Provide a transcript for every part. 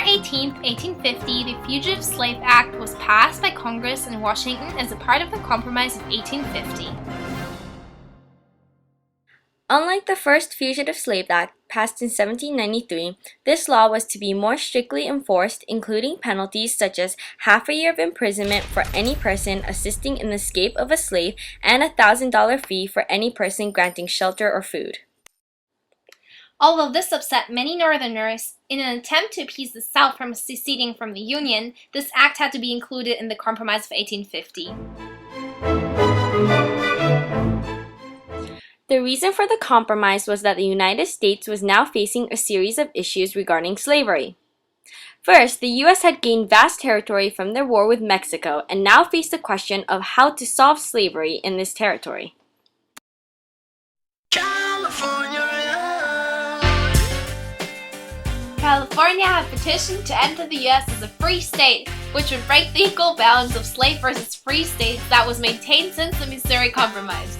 18, 1850, the Fugitive Slave Act was passed by Congress in Washington as a part of the Compromise of 1850. Unlike the first Fugitive Slave Act, passed in 1793, this law was to be more strictly enforced, including penalties such as half a year of imprisonment for any person assisting in the escape of a slave and a $1,000 fee for any person granting shelter or food. Although this upset many Northerners, in an attempt to appease the South from seceding from the Union, this act had to be included in the Compromise of 1850. The reason for the compromise was that the United States was now facing a series of issues regarding slavery. First, the U.S. had gained vast territory from their war with Mexico and now faced the question of how to solve slavery in this territory. California had petitioned to enter the U.S. as a free state, which would break the equal balance of slave versus free states that was maintained since the Missouri Compromise.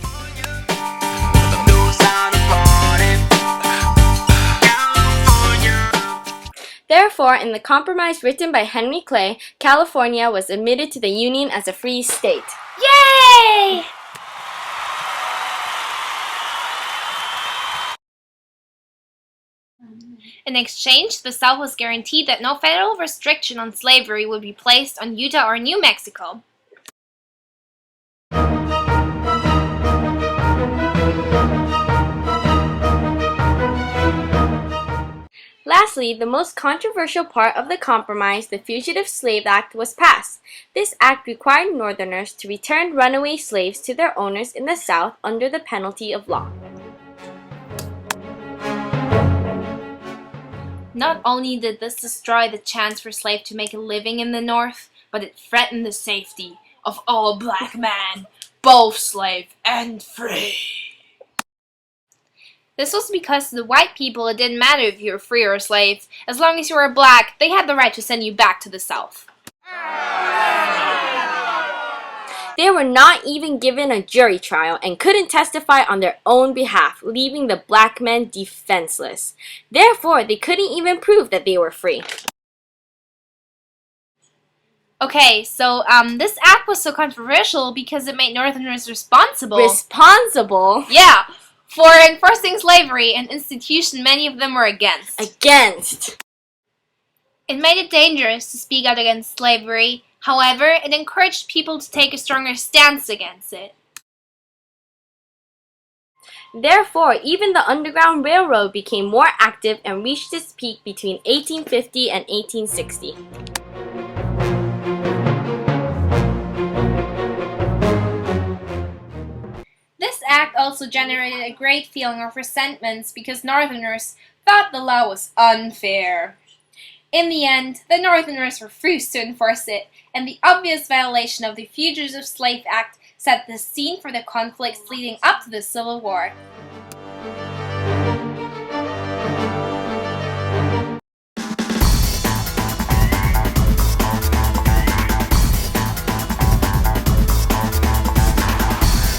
Therefore, in the compromise written by Henry Clay, California was admitted to the Union as a free state. Yay! In exchange, the South was guaranteed that no federal restriction on slavery would be placed on Utah or New Mexico. Lastly, the most controversial part of the compromise, the Fugitive Slave Act, was passed. This act required Northerners to return runaway slaves to their owners in the South under the penalty of law. Not only did this destroy the chance for slaves to make a living in the North, but it threatened the safety of all black men, both slave and free. This was because to the white people it didn't matter if you were free or a slave. As long as you were black, they had the right to send you back to the South. They were not even given a jury trial and couldn't testify on their own behalf, leaving the black men defenseless. Therefore, they couldn't even prove that they were free. Okay, so this act was so controversial because it made Northerners responsible. Responsible? Yeah, for enforcing slavery, an institution many of them were against. It made it dangerous to speak out against slavery. However, it encouraged people to take a stronger stance against it. Therefore, even the Underground Railroad became more active and reached its peak between 1850 and 1860. This act also generated a great feeling of resentment because Northerners thought the law was unfair. In the end, the Northerners refused to enforce it, and the obvious violation of the Fugitive Slave Act set the scene for the conflicts leading up to the Civil War.